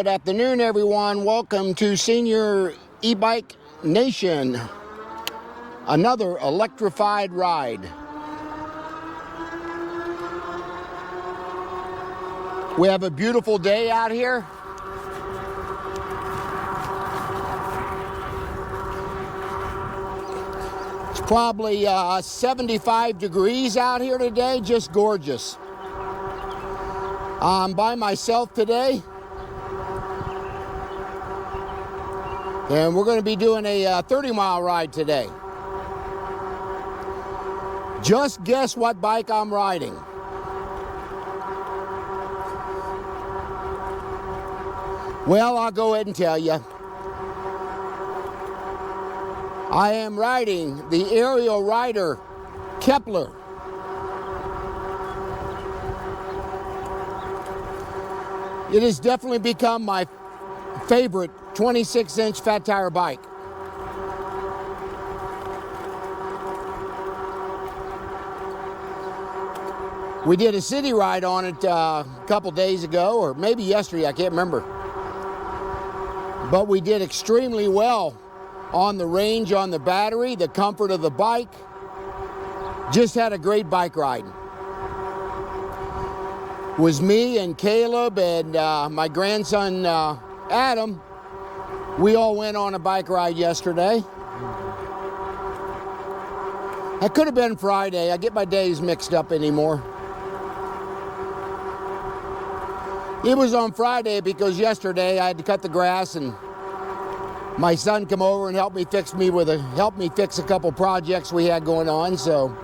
Good afternoon, everyone. Welcome to Senior E-Bike Nation. Another electrified ride. We have a beautiful day out here. It's probably 75 degrees out here today, just gorgeous. I'm by myself today. And we're going to be doing a 30-mile ride today. Just guess what bike I'm riding. Well, I'll go ahead and tell you. I am riding the aerial rider Kepler. It has definitely become my favorite 26-inch fat tire bike. We did a city ride on it a couple days ago, or maybe yesterday, I can't remember. But we did extremely well on the range, on the battery, the comfort of the bike. Just had a great bike ride. It was me and Caleb and my grandson Adam. We all went on a bike ride yesterday. That could have been Friday. I get my days mixed up anymore. It was on Friday because yesterday I had to cut the grass and my son come over and help me fix a couple projects we had going on. So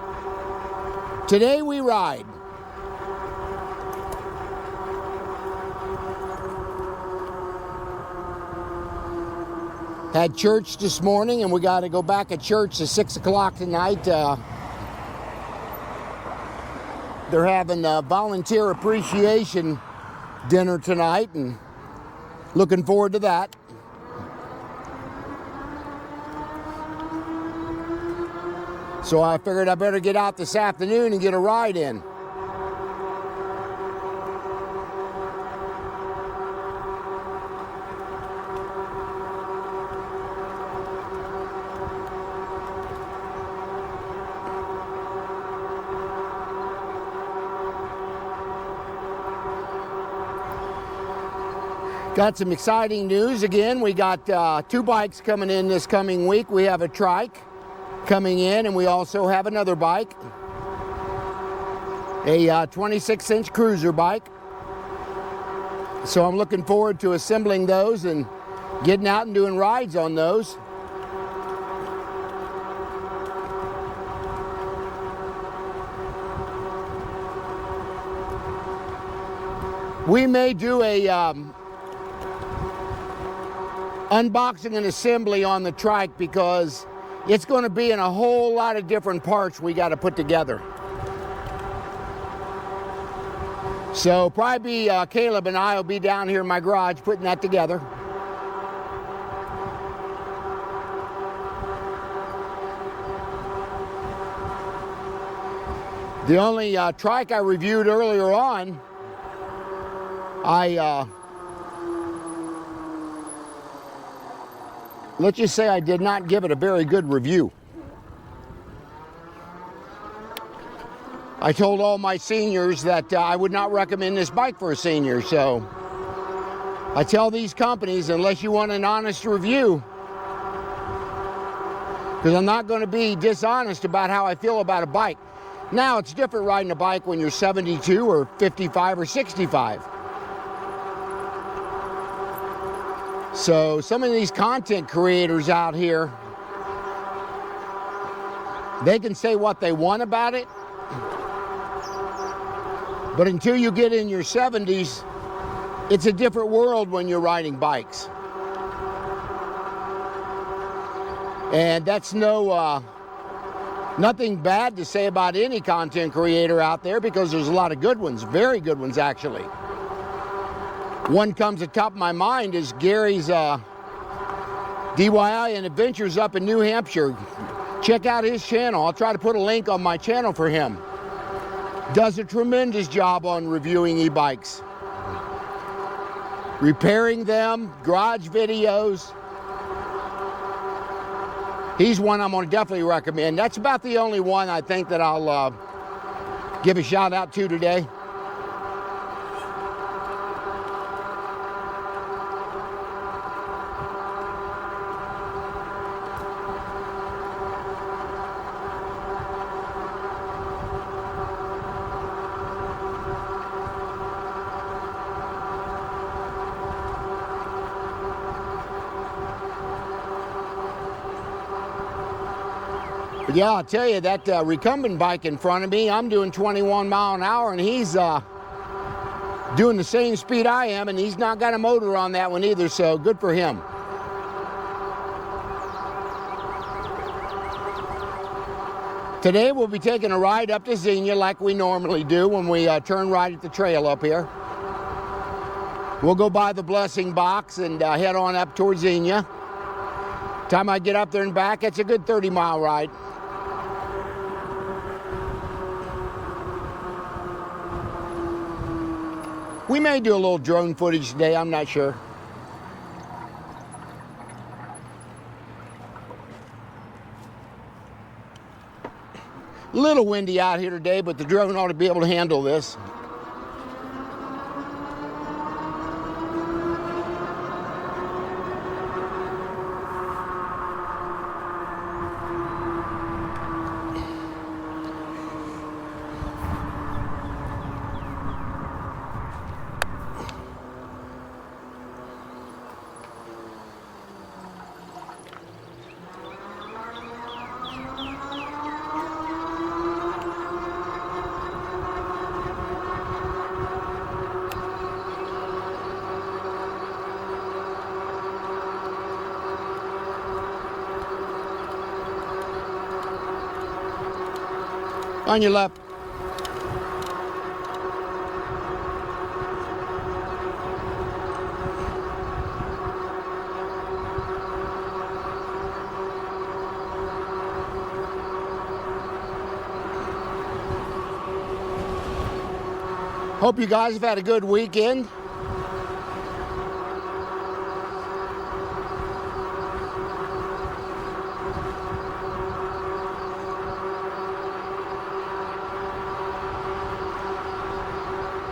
today we ride. Had church this morning, and we got to go back at church at 6 o'clock tonight. They're having a volunteer appreciation dinner tonight, and looking forward to that. So I figured I better get out this afternoon and get a ride in. Got some exciting news again. We got 2 bikes coming in this coming week. We have a trike coming in, and we also have another bike, a 26-inch cruiser bike. So I'm looking forward to assembling those and getting out and doing rides on those. We may do a unboxing and assembly on the trike because it's going to be in a whole lot of different parts we got to put together. So probably Caleb and I will be down here in my garage putting that together. The only trike I reviewed earlier on, let's just say I did not give it a very good review. I told all my seniors that I would not recommend this bike for a senior, so I tell these companies, unless you want an honest review, because I'm not going to be dishonest about how I feel about a bike. Now, it's different riding a bike when you're 72 or 55 or 65. So some of these content creators out here, they can say what they want about it, but until you get in your 70s, it's a different world when you're riding bikes. And that's nothing bad to say about any content creator out there, because there's a lot of good ones, very good ones actually. One comes to the top of my mind is Gary's DIY and Adventures up in New Hampshire. Check out his channel. I'll try to put a link on my channel for him. Does a tremendous job on reviewing e-bikes. repairing them, garage videos. He's one I'm going to definitely recommend. That's about the only one I think that I'll give a shout out to today. But yeah, I'll tell you, that recumbent bike in front of me, I'm doing 21 mile an hour, and he's doing the same speed I am, and he's not got a motor on that one either, so good for him. Today we'll be taking a ride up to Xenia like we normally do when we turn right at the trail up here. We'll go by the blessing box and head on up towards Xenia. Time I get up there and back, it's a good 30-mile ride. We may do a little drone footage today, I'm not sure. A little windy out here today, but the drone ought to be able to handle this. On your left. Hope you guys have had a good weekend.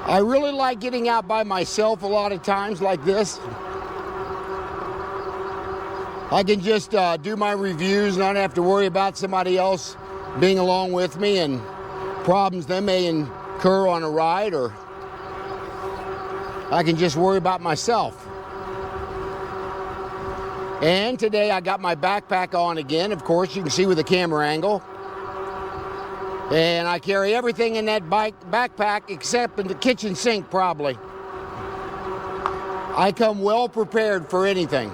I really like getting out by myself a lot of times like this. I can just do my reviews, not have to worry about somebody else being along with me and problems they may incur on a ride, or I can just worry about myself. And today I got my backpack on again, of course, you can see with the camera angle. And I carry everything in that backpack except in the kitchen sink, probably. I come well prepared for anything.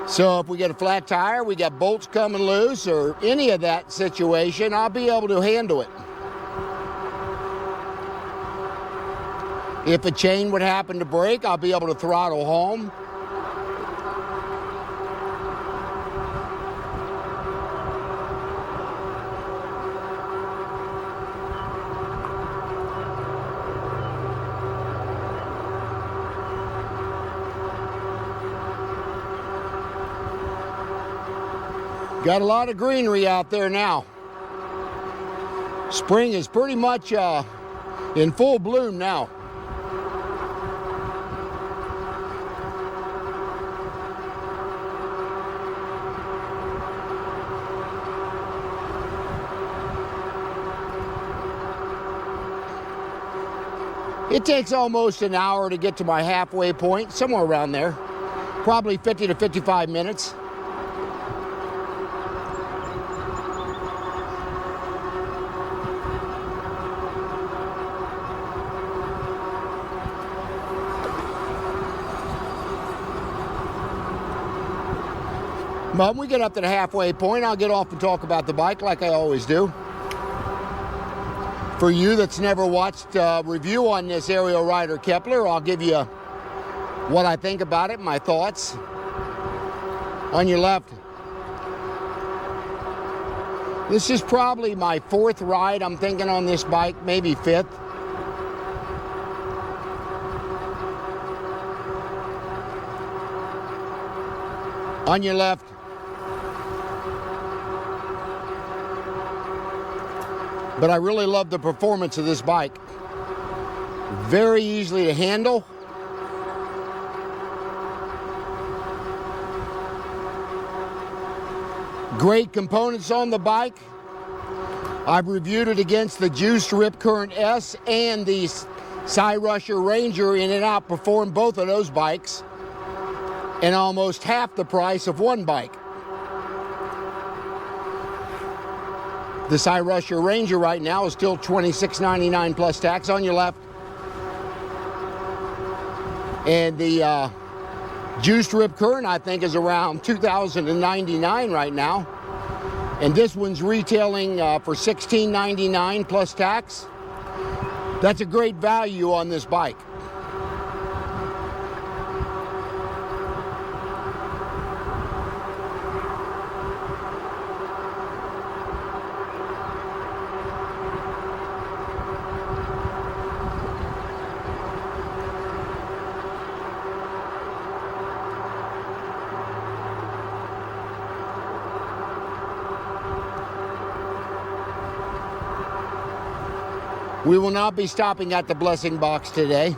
So if we get a flat tire, we got bolts coming loose, or any of that situation, I'll be able to handle it. If a chain would happen to break, I'll be able to throttle home. Got a lot of greenery out there now. Spring is pretty much in full bloom now. It takes almost an hour to get to my halfway point, somewhere around there. Probably 50 to 55 minutes. But when we get up to the halfway point, I'll get off and talk about the bike like I always do. For you that's never watched a review on this aerial rider Kepler, I'll give you what I think about it, my thoughts. On your left, this is probably my 4th ride I'm thinking on this bike, maybe 5th. On your left, but I really love the performance of this bike. Very easily to handle. Great components on the bike. I've reviewed it against the Juiced Rip Current S and the Cyrusher Ranger, and it outperformed both of those bikes and almost half the price of one bike. The Cyrusher Ranger right now is still $26.99 plus tax. On your left. And the Juiced Rip Current, I think, is around $2,099 right now. And this one's retailing for $16.99 plus tax. That's a great value on this bike. We will not be stopping at the blessing box today.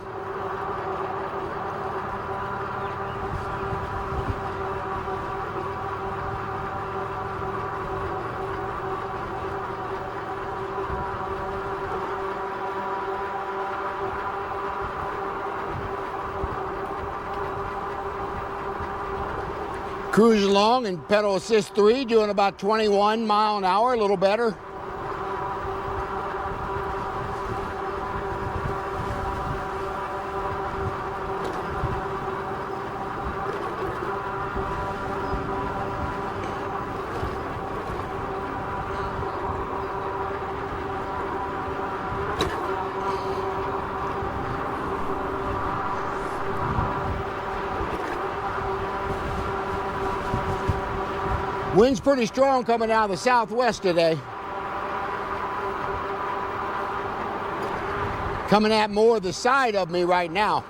Cruising along in pedal assist 3, doing about 21 mile an hour, a little better. Wind's pretty strong coming out of the southwest today. Coming at more of the side of me right now.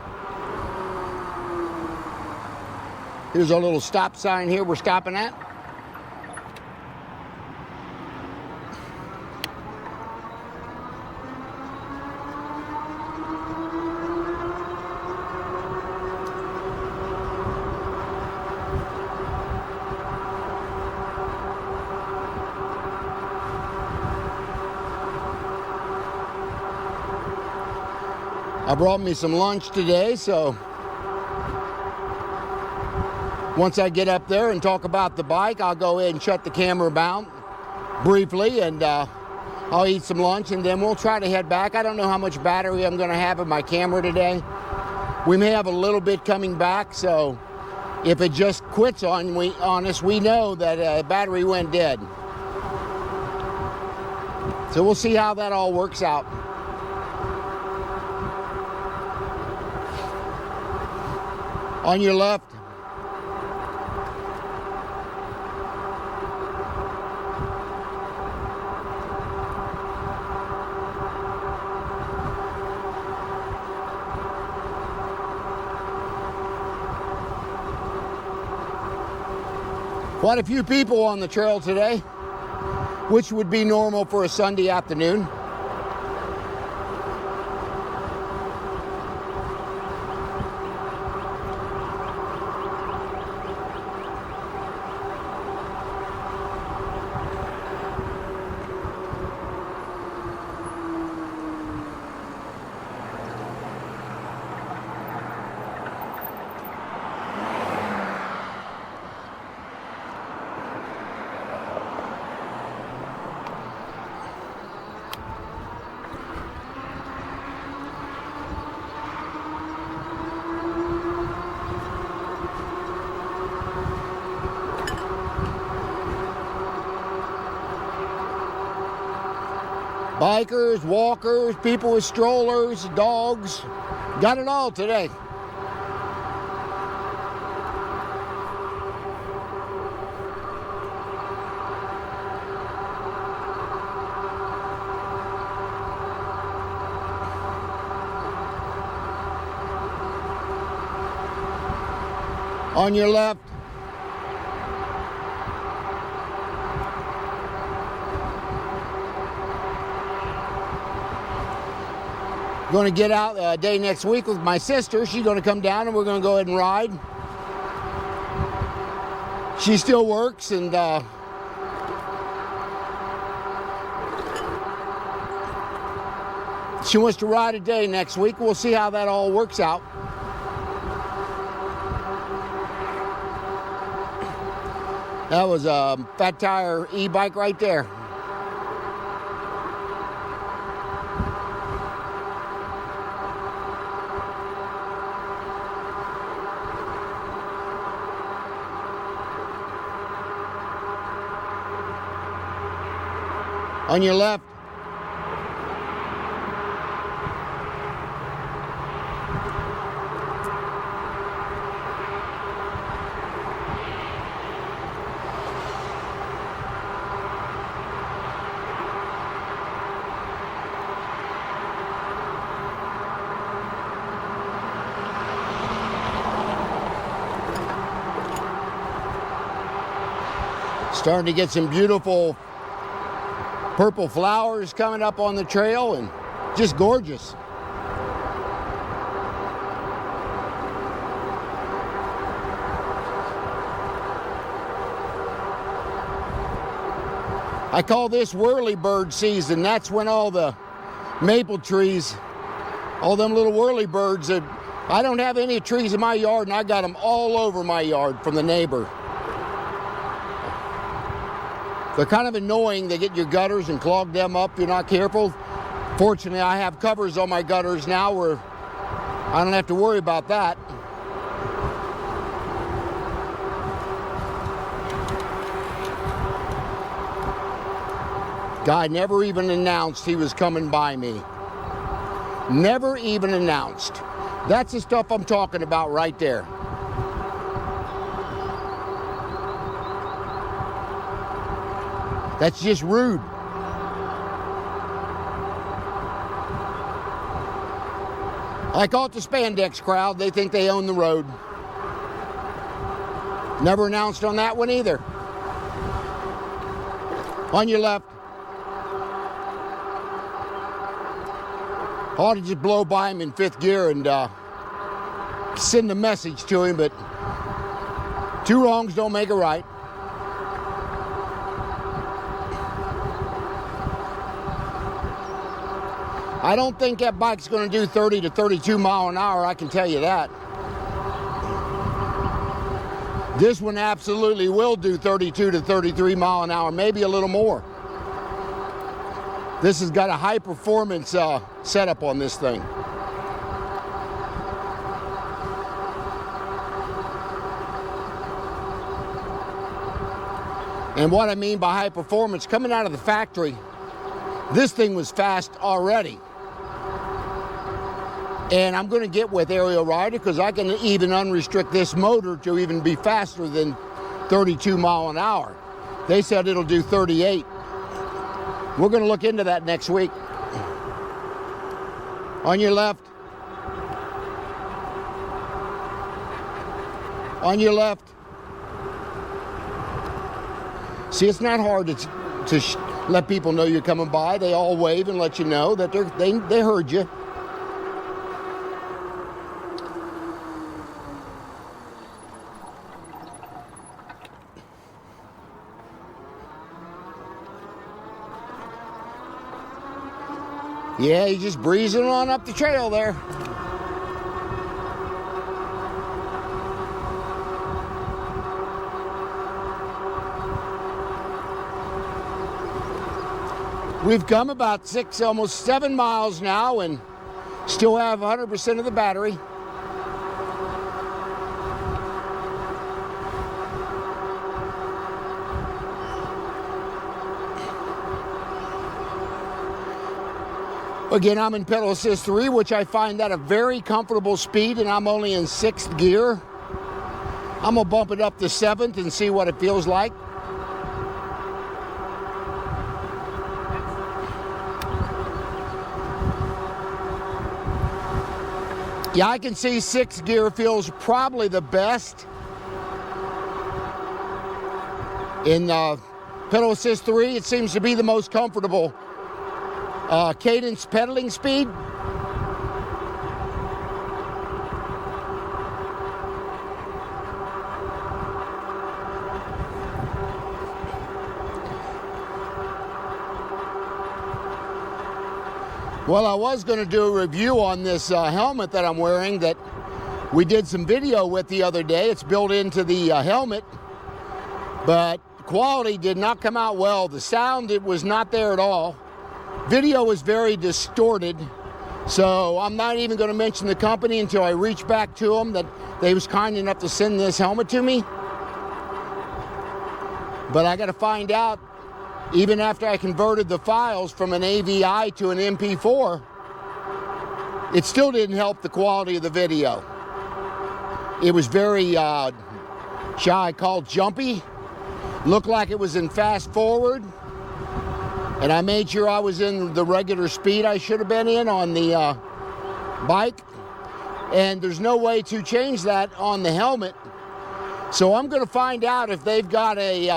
Here's our little stop sign here we're stopping at. I brought me some lunch today, so once I get up there and talk about the bike, I'll go ahead and shut the camera down briefly, and I'll eat some lunch, and then we'll try to head back. I don't know how much battery I'm going to have in my camera today. We may have a little bit coming back, so if it just quits on us, we know that battery went dead. So we'll see how that all works out. On your left, quite a few people on the trail today, which would be normal for a Sunday afternoon. Bikers, walkers, people with strollers, dogs. Got it all today. On your left. Going to get out a day next week with my sister. She's going to come down and we're going to go ahead and ride. She still works and she wants to ride a day next week. We'll see how that all works out. That was a Fat Tire e-bike right there. On your left. Starting to get some beautiful purple flowers coming up on the trail and just gorgeous. I call this whirlybird season. That's when all the maple trees, all them little whirlybirds that I don't have any trees in my yard and I got them all over my yard from the neighbor. They're kind of annoying. They get your gutters and clog them up if you're not careful. Fortunately, I have covers on my gutters now where I don't have to worry about that. Guy never even announced he was coming by me. Never even announced. That's the stuff I'm talking about right there. That's just rude. I call it the spandex crowd. They think they own the road. Never announced on that one either. On your left. I ought to just blow by him in fifth gear and send a message to him, but two wrongs don't make a right. I don't think that bike's going to do 30 to 32 mile an hour, I can tell you that. This one absolutely will do 32 to 33 mile an hour, maybe a little more. This has got a high performance setup on this thing. And what I mean by high performance, coming out of the factory, this thing was fast already. And I'm going to get with Aerial Rider because I can even unrestrict this motor to even be faster than 32 mile an hour. They said it'll do 38. We're going to look into that next week. On your left. On your left. See, it's not hard to let people know you're coming by. They all wave and let you know that they heard you. Yeah, he's just breezing on up the trail there. We've come about 6, almost 7 miles now and still have 100% of the battery. Again, I'm in pedal assist 3, which I find that a very comfortable speed, and I'm only in 6th gear. I'm gonna bump it up to 7th and see what it feels like. Yeah, I can see 6th gear feels probably the best. In pedal assist 3, it seems to be the most comfortable cadence pedaling speed. Well, I was going to do a review on this helmet that I'm wearing that we did some video with the other day. It's built into the helmet, but quality did not come out well. The sound, it was not there at all. Video was very distorted, so I'm not even going to mention the company until I reach back to them that they was kind enough to send this helmet to me. But I got to find out, even after I converted the files from an AVI to an MP4, it still didn't help the quality of the video. It was very, shall I call, jumpy. Looked like it was in fast forward. And I made sure I was in the regular speed I should have been in on the bike. And there's no way to change that on the helmet. So I'm going to find out if they've got a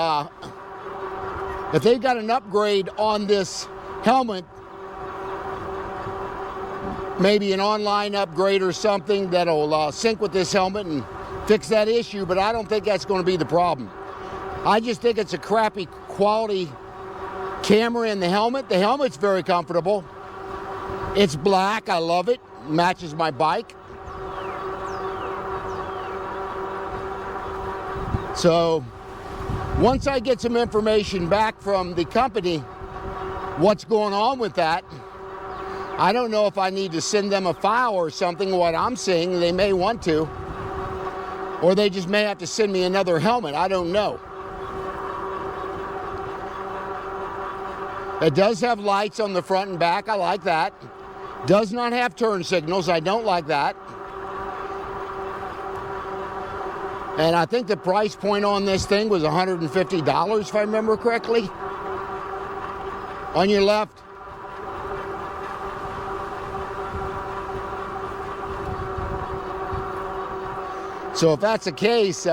an upgrade on this helmet, maybe an online upgrade or something that'll sync with this helmet and fix that issue, but I don't think that's going to be the problem. I just think it's a crappy quality camera in the helmet. The helmet's very comfortable. It's black, I love it, matches my bike. So once I get some information back from the company, what's going on with that, I don't know if I need to send them a file or something, what I'm seeing. They may want to, or they just may have to send me another helmet. I don't know. It does have lights on the front and back. I like that. Does not have turn signals. I don't like that. And I think the price point on this thing was $150, if I remember correctly. On your left. So if that's the case,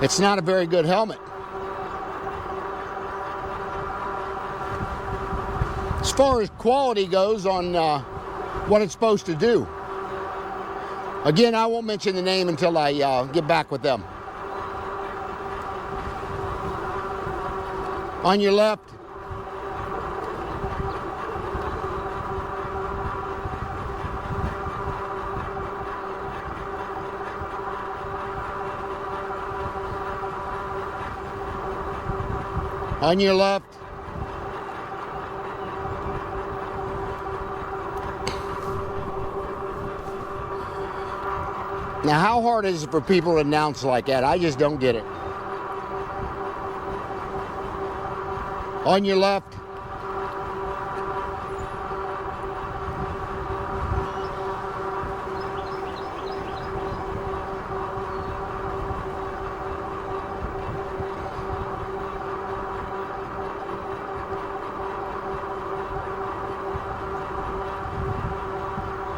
it's not a very good helmet. As far as quality goes on what it's supposed to do. Again, I won't mention the name until I get back with them. On your left. On your left. Now, how hard is it for people to announce like that? I just don't get it. On your left.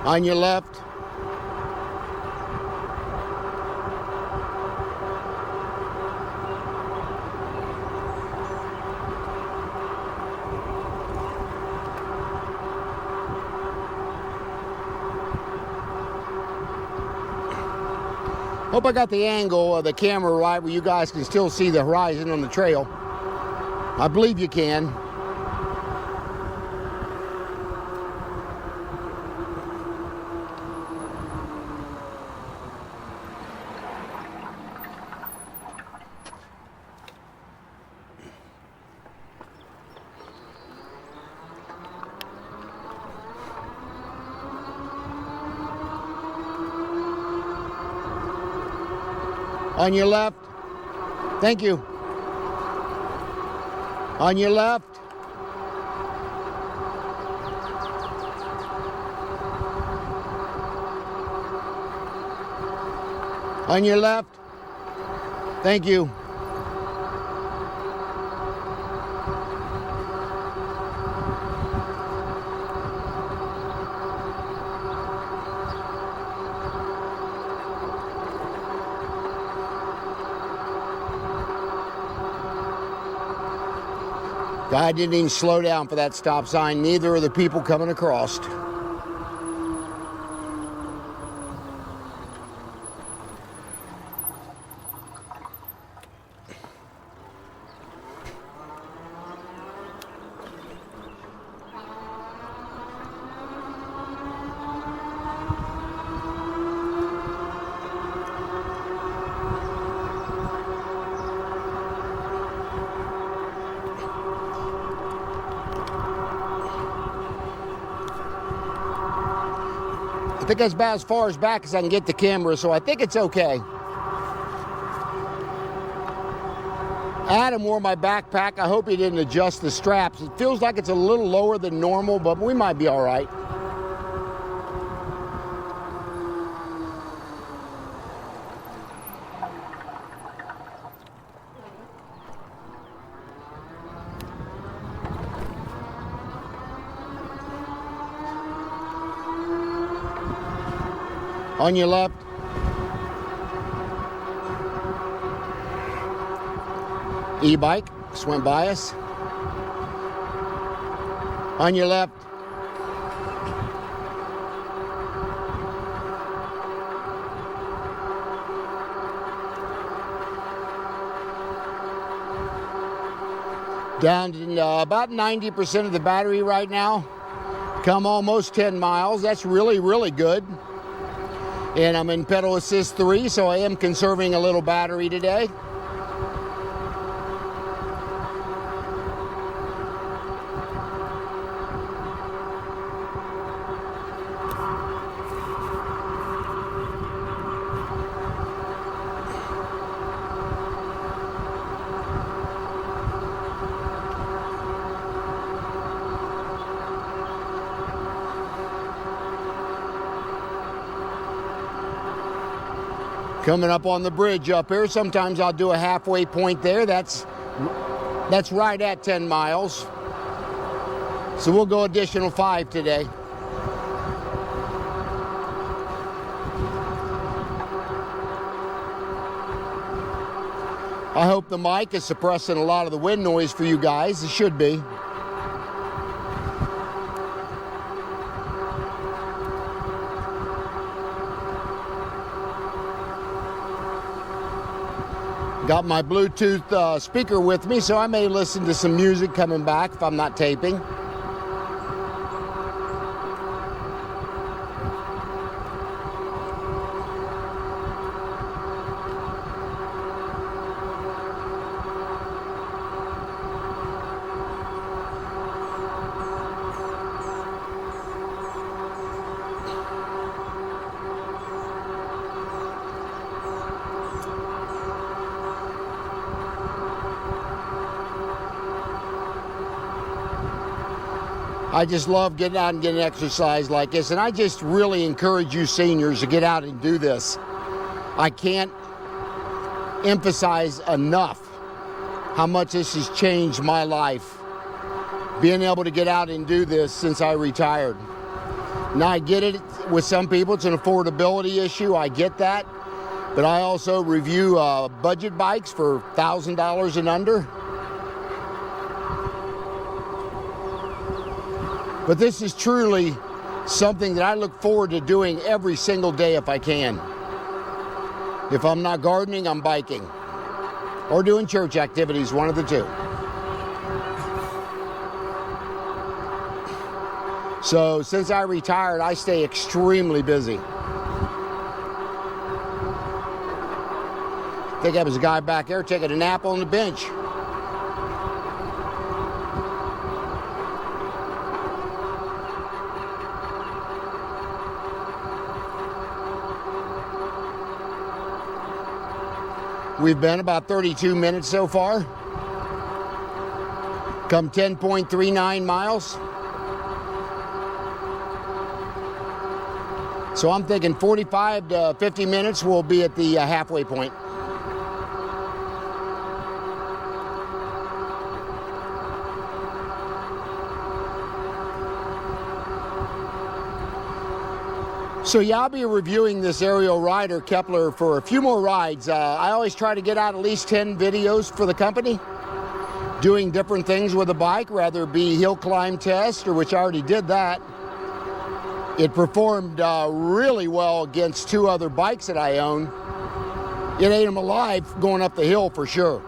On your left. Hope I got the angle of the camera right where you guys can still see the horizon on the trail. I believe you can. On your left. Thank you. On your left. On your left. Thank you. Guy didn't even slow down for that stop sign. Neither are the people coming across. I think that's about as far as back as I can get the camera, so I think it's okay. Adam wore my backpack. I hope he didn't adjust the straps. It feels like it's a little lower than normal, but we might be all right. On your left. E-bike just went by us. On your left. Down to about 90% of the battery right now. Come almost 10 miles. That's really, really good. And I'm in pedal assist 3, so I am conserving a little battery today. Coming up on the bridge up here, sometimes I'll do a halfway point there. That's right at 10 miles. So we'll go additional 5 today. I hope the mic is suppressing a lot of the wind noise for you guys. It should be. Got my Bluetooth speaker with me, so I may listen to some music coming back if I'm not taping. I just love getting out and getting exercise like this, and I just really encourage you seniors to get out and do this. I can't emphasize enough how much this has changed my life, being able to get out and do this since I retired. Now I get it, with some people it's an affordability issue, I get that, but I also review budget bikes for $1,000 and under. But this is truly something that I look forward to doing every single day if I can. If I'm not gardening, I'm biking. Or doing church activities, one of the two. So since I retired, I stay extremely busy. I think there was a guy back there taking a nap on the bench. We've been about 32 minutes so far. Come 10.39 miles. So I'm thinking 45 to 50 minutes we'll be at the halfway point. So yeah, I'll be reviewing this aerial rider Kepler for a few more rides. I always try to get out at least 10 videos for the company, doing different things with the bike, whether it be hill climb test, or which I already did that. It performed really well against 2 other bikes that I own. It ate them alive going up the hill for sure.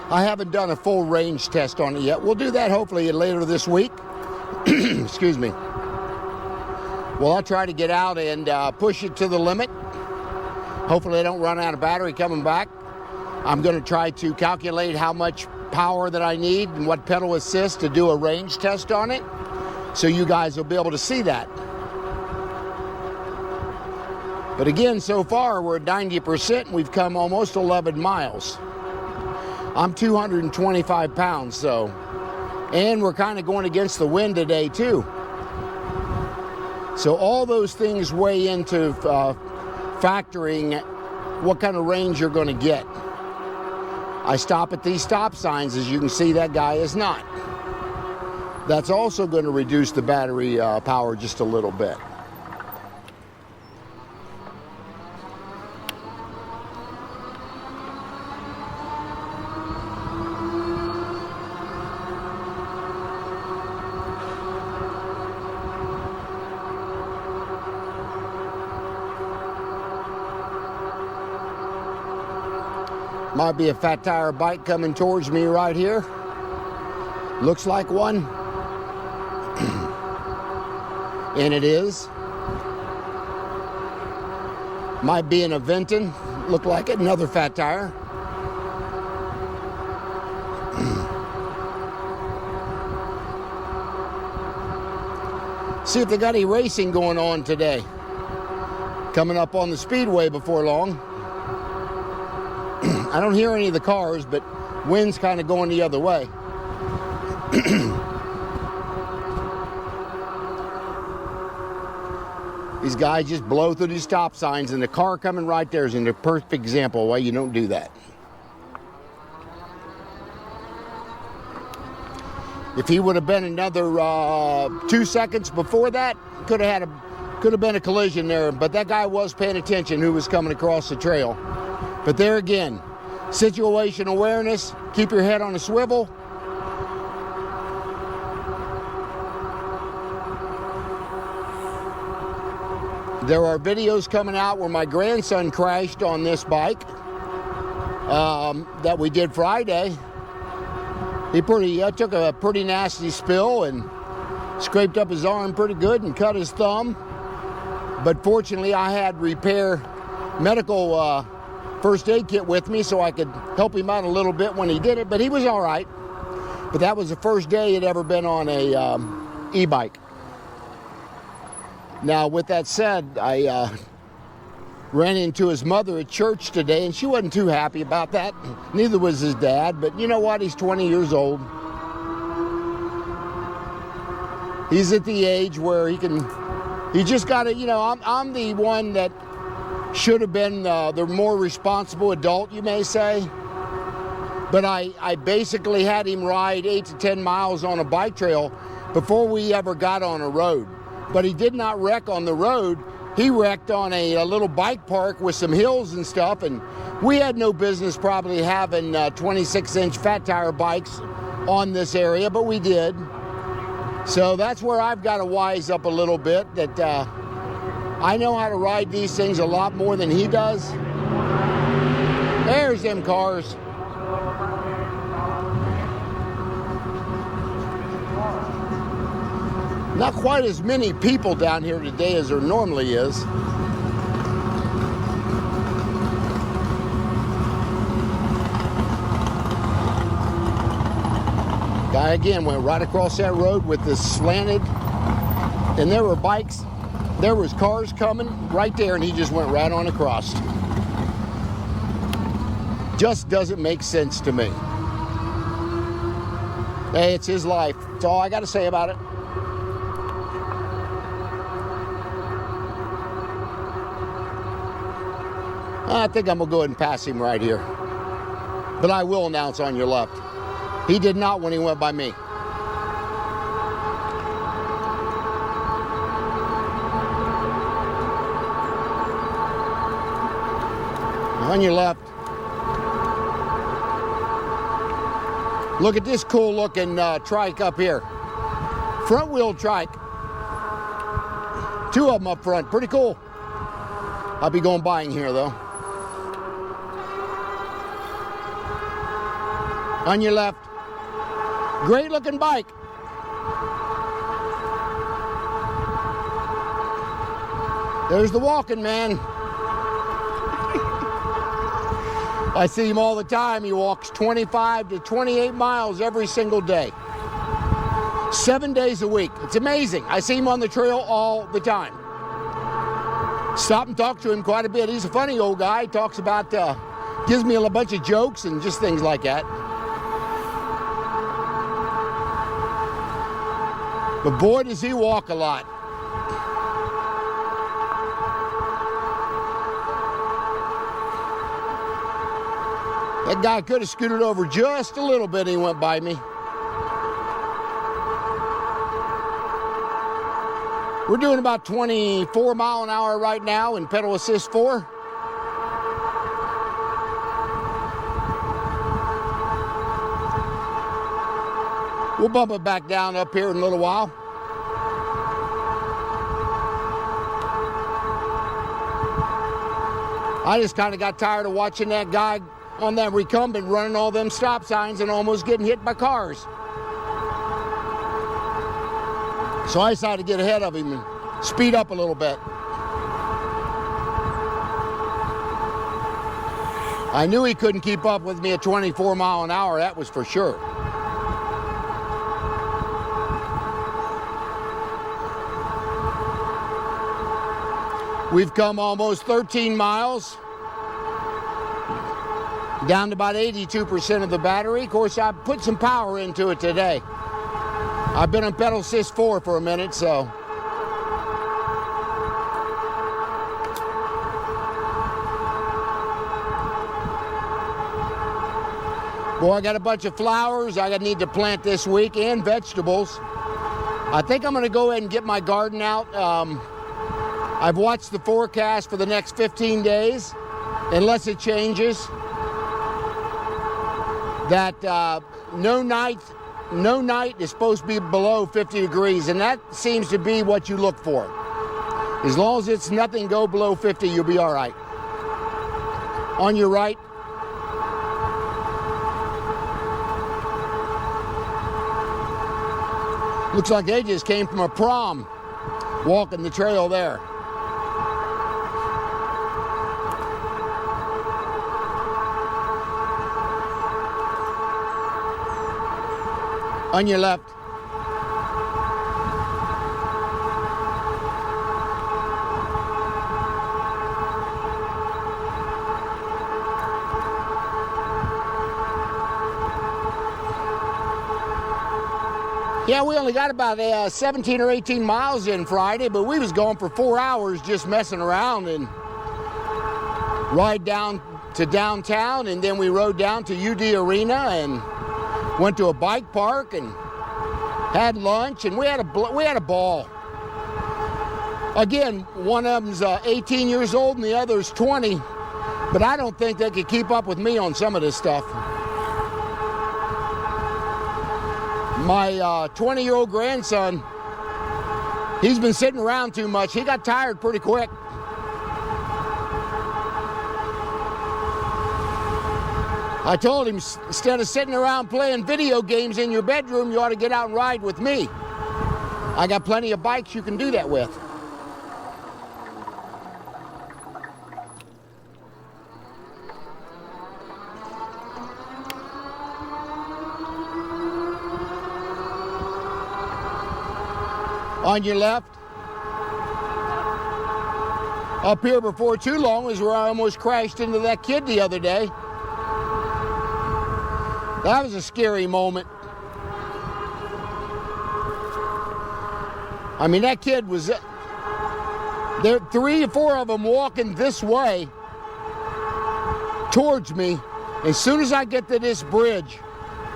I haven't done a full range test on it yet. We'll do that hopefully later this week. Excuse me. Well, I'll try to get out and push it to the limit. Hopefully I don't run out of battery coming back. I'm going to try to calculate how much power that I need and what pedal assist to do a range test on it, so you guys will be able to see that. But again, so far we're at 90% and we've come almost 11 miles. I'm 225 pounds, so, and we're kind of going against the wind today too. So all those things weigh into factoring what kind of range you're going to get. I stop at these stop signs, as you can see that guy is not. That's also going to reduce the battery power just a little bit. Might be a fat tire bike coming towards me right here. Looks like one. And it is. Might be an Aventon. Look like another fat tire. See if they got any racing going on today. Coming up on the speedway before long. I don't hear any of the cars, but wind's kind of going the other way. These guys just blow through these stop signs, and the car coming right there is in the perfect example of why you don't do that. If he would have been another 2 seconds before that, could have been a collision there. But that guy was paying attention who was coming across the trail. But there again, situation awareness, keep your head on a swivel. There are videos coming out where my grandson crashed on this bike that we did Friday. He took a pretty nasty spill and scraped up his arm pretty good and cut his thumb. But fortunately, I had medical first aid kit with me so I could help him out a little bit when he did it, but he was all right. But that was the first day he'd ever been on a e-bike. Now, with that said, I ran into his mother at church today, and she wasn't too happy about that. Neither was his dad, but you know what? He's 20 years old. He's at the age where he just got to, I'm the one that should have been the more responsible adult, you may say. But I basically had him ride 8 to 10 miles on a bike trail before we ever got on a road. But he did not wreck on the road. He wrecked on a little bike park with some hills and stuff, and we had no business probably having 26-inch fat tire bikes on this area, but we did. So that's where I've got to wise up a little bit, that I know how to ride these things a lot more than he does. There's them cars. Not quite as many people down here today as there normally is. Guy again went right across that road with this slanted, and there were bikes There was cars coming right there, and he just went right on across. Just doesn't make sense to me. Hey, it's his life. That's all I got to say about it. I think I'm going to go ahead and pass him right here. But I will announce on your left. He did not when he went by me. On your left. Look at this cool looking trike up here. Front wheel trike. 2 of them up front. Pretty cool. I'll be going buying here though. On your left. Great looking bike. There's the walking man. I see him all the time. He walks 25 to 28 miles every single day. 7 days a week. It's amazing. I see him on the trail all the time. Stop and talk to him quite a bit. He's a funny old guy. He talks about, gives me a bunch of jokes and just things like that. But boy, does he walk a lot. That guy could have scooted over just a little bit and he went by me. We're doing about 24 mile an hour right now in pedal assist 4. We'll bump it back down up here in a little while. I just kind of got tired of watching that guy on that recumbent running all them stop signs and almost getting hit by cars. So I decided to get ahead of him and speed up a little bit. I knew he couldn't keep up with me at 24 mile an hour, that was for sure. We've come almost 13 miles. Down to about 82% of the battery. Of course, I put some power into it today. I've been on pedal assist 4 for a minute, so. Boy, I got a bunch of flowers I need to plant this week and vegetables. I think I'm gonna go ahead and get my garden out. I've watched the forecast for the next 15 days, unless it changes. That no night is supposed to be below 50 degrees, and that seems to be what you look for. As long as it's nothing go below 50, you'll be all right. On your right. Looks like they just came from a prom, walking the trail there. On your left. Yeah, we only got about 17 or 18 miles in Friday, but we was going for 4 hours just messing around and ride down to downtown, and then we rode down to UD Arena and went to a bike park and had lunch, and we had a ball. Again, one of them's 18 years old and the other's 20, but I don't think they could keep up with me on some of this stuff. My 20-year-old grandson, he's been sitting around too much. He got tired pretty quick. I told him, instead of sitting around playing video games in your bedroom, you ought to get out and ride with me. I got plenty of bikes you can do that with. On your left. Up here before too long is where I almost crashed into that kid the other day. That was a scary moment. I mean, that kid was there, 3 or 4 of them walking this way towards me. As soon as I get to this bridge,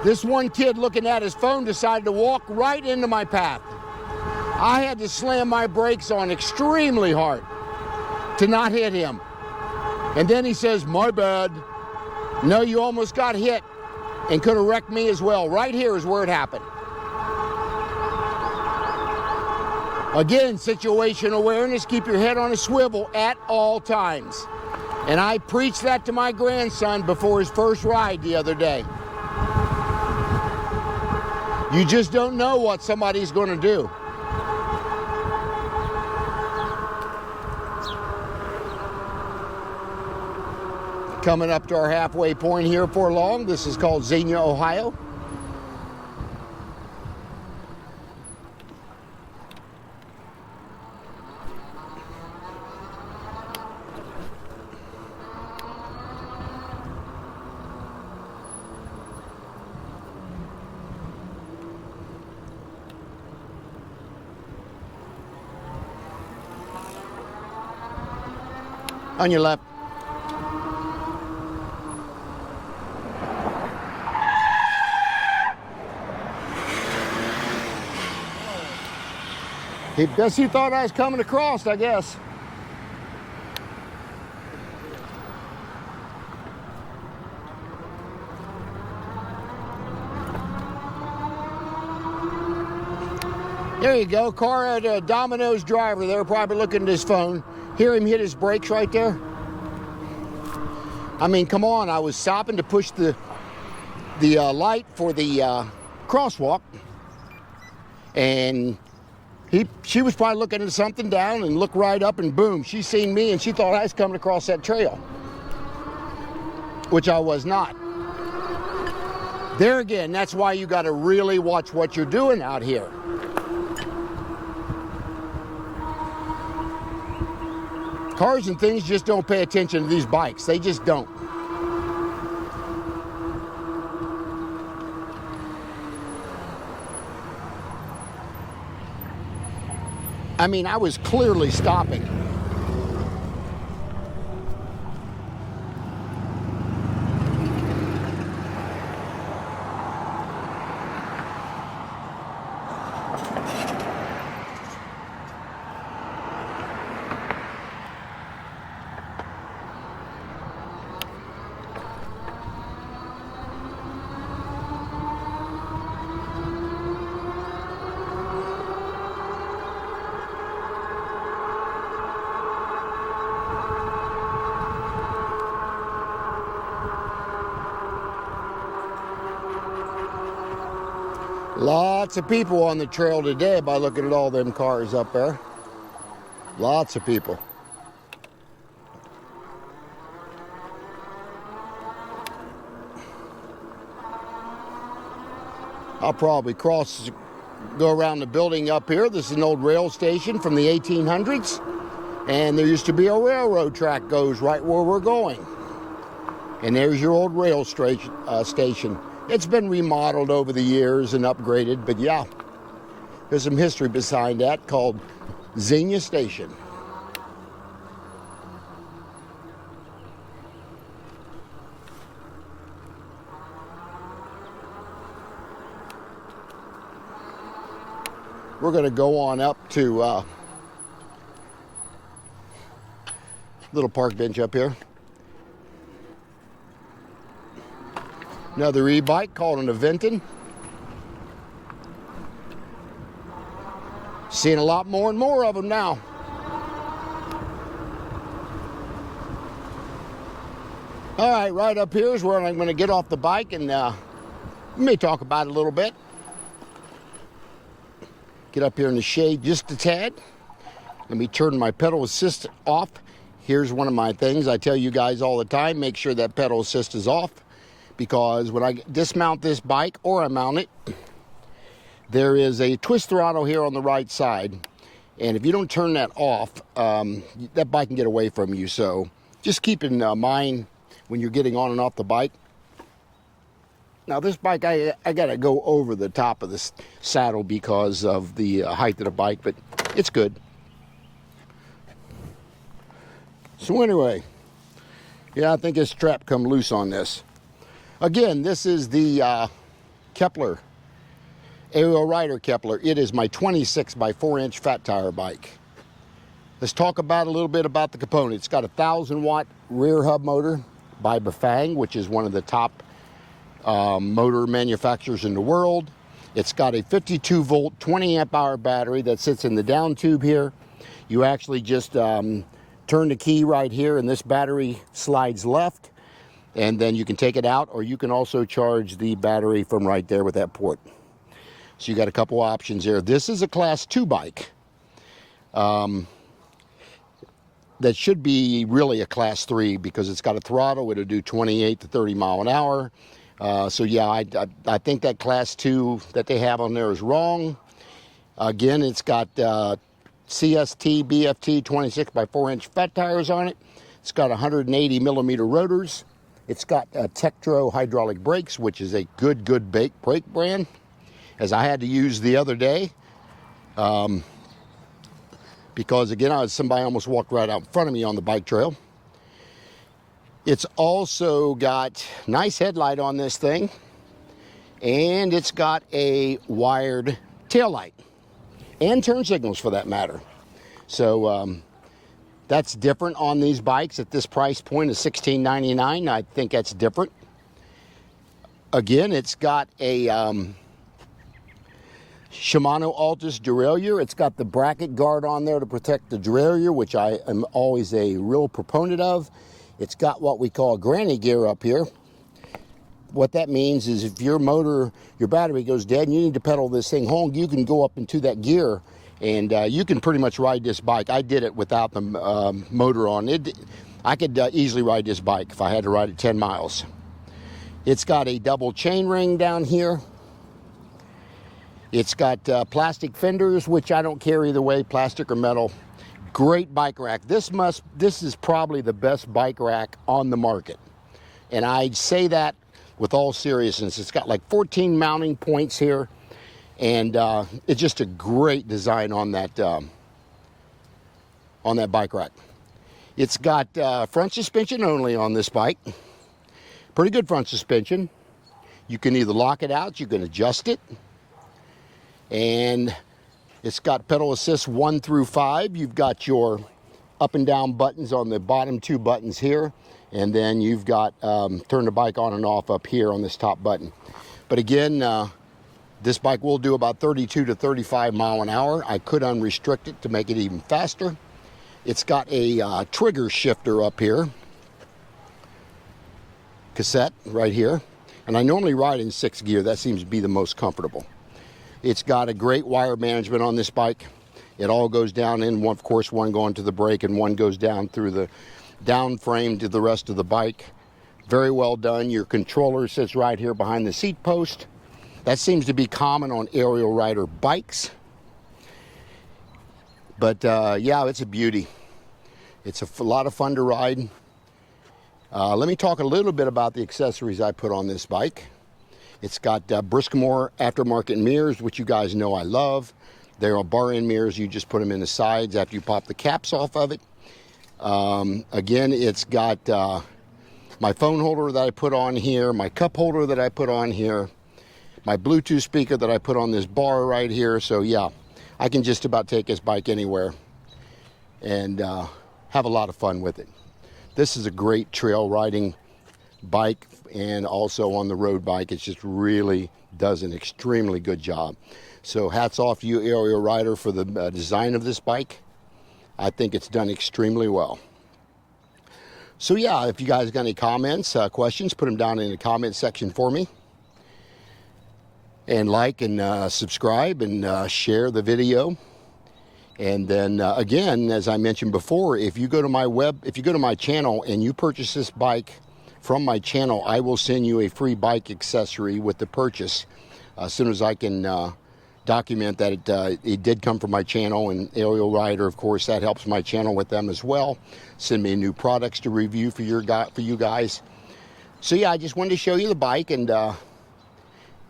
this one kid looking at his phone decided to walk right into my path. I had to slam my brakes on extremely hard to not hit him. And then he says, "My bad." No, you almost got hit and could have wrecked me as well. Right here is where it happened. Again, situation awareness, keep your head on a swivel at all times. And I preached that to my grandson before his first ride the other day. You just don't know what somebody's going to do. Coming up to our halfway point here for long. This is called Xenia, Ohio. On your left. He thought I was coming across, I guess. There you go, car at a Domino's driver there, probably looking at his phone. Hear him hit his brakes right there. I mean, come on, I was stopping to push the light for the crosswalk, and she was probably looking at something down and looked right up, and boom, she seen me and she thought I was coming across that trail, which I was not. There again, that's why you got to really watch what you're doing out here. Cars and things just don't pay attention to these bikes. They just don't. I mean, I was clearly stopping. Lots of people on the trail today by looking at all them cars up there. Lots of people. I'll probably go around the building up here. This is an old rail station from the 1800s. And there used to be a railroad track goes right where we're going. And there's your old rail station. It's been remodeled over the years and upgraded, but yeah, there's some history behind that called Xenia Station. We're going to go on up to little park bench up here. Another e-bike called an Aventon. Seeing a lot more and more of them now. All right, right up here is where I'm going to get off the bike and let me talk about it a little bit. Get up here in the shade just a tad. Let me turn my pedal assist off. Here's one of my things I tell you guys all the time. Make sure that pedal assist is off. Because when I dismount this bike or I mount it, there is a twist throttle here on the right side. And if you don't turn that off, that bike can get away from you. So just keep in mind when you're getting on and off the bike. Now this bike, I got to go over the top of this saddle because of the height of the bike, but it's good. So anyway, yeah, I think this strap come loose on this. Again, this is the Kepler, Aerial Rider Kepler. It is my 26 by 4-inch fat tire bike. Let's talk about a little bit about the components. It's got a 1,000-watt rear hub motor by Bafang, which is one of the top motor manufacturers in the world. It's got a 52-volt, 20-amp-hour battery that sits in the down tube here. You actually just turn the key right here, and this battery slides left, and then you can take it out, or you can also charge the battery from right there with that port. So you got a couple options there. This is a Class 2 bike. That should be really a Class 3 because it's got a throttle. It'll do 28 to 30 mile an hour. So yeah, I think that Class 2 that they have on there is wrong. Again, it's got CST BFT 26 by 4-inch fat tires on it. It's got 180 millimeter rotors. It's got Tektro hydraulic brakes, which is a good brake brand, as I had to use the other day. Because again, somebody almost walked right out in front of me on the bike trail. It's also got nice headlight on this thing, and it's got a wired taillight and turn signals for that matter. So that's different on these bikes at this price point of $16.99. I think that's different. Again, it's got a Shimano Altus derailleur. It's got the bracket guard on there to protect the derailleur, which I am always a real proponent of. It's got what we call granny gear up here. What that means is if your battery goes dead and you need to pedal this thing home, you can go up into that gear and you can pretty much ride this bike. I did it without the motor on it. I could easily ride this bike if I had to ride it 10 miles. It's got a double chain ring down here. It's got plastic fenders, which I don't care either way, plastic or metal. Great bike rack. This is probably the best bike rack on the market. And I say that with all seriousness. It's got like 14 mounting points here. And it's just a great design on that bike rack. It's got front suspension only on this bike. Pretty good front suspension. You can either lock it out, you can adjust it. And it's got pedal assist 1 through 5. You've got your up and down buttons on the bottom 2 buttons here. And then you've got turn the bike on and off up here on this top button. But again, this bike will do about 32 to 35 mile an hour. I could unrestrict it to make it even faster. It's got a trigger shifter up here. Cassette right here. And I normally ride in 6th gear. That seems to be the most comfortable. It's got a great wire management on this bike. It all goes down in, of course, one going to the brake and one goes down through the down frame to the rest of the bike. Very well done. Your controller sits right here behind the seat post. That seems to be common on aerial rider bikes. But yeah, it's a beauty. It's a lot of fun to ride. Let me talk a little bit about the accessories I put on this bike. It's got Briscamore aftermarket mirrors, which you guys know I love. They're bar-end mirrors. You just put them in the sides after you pop the caps off of it. Again, it's got my phone holder that I put on here, my cup holder that I put on here, my Bluetooth speaker that I put on this bar right here. So yeah, I can just about take this bike anywhere and have a lot of fun with it. This is a great trail riding bike and also on the road bike. It just really does an extremely good job. So hats off to you, aerial rider, for the design of this bike. I think it's done extremely well. So yeah, if you guys got any comments, questions, put them down in the comment section for me. And like and subscribe and share the video. And then again, as I mentioned before, if you go to my channel and you purchase this bike from my channel, I will send you a free bike accessory with the purchase as soon as I can document that it did come from my channel. And Aerial Rider, of course, that helps my channel with them as well. Send me new products to review for you guys. So yeah, I just wanted to show you the bike, and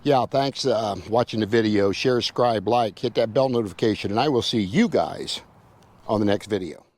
yeah, thanks watching the video. Share, subscribe, like, hit that bell notification, and I will see you guys on the next video.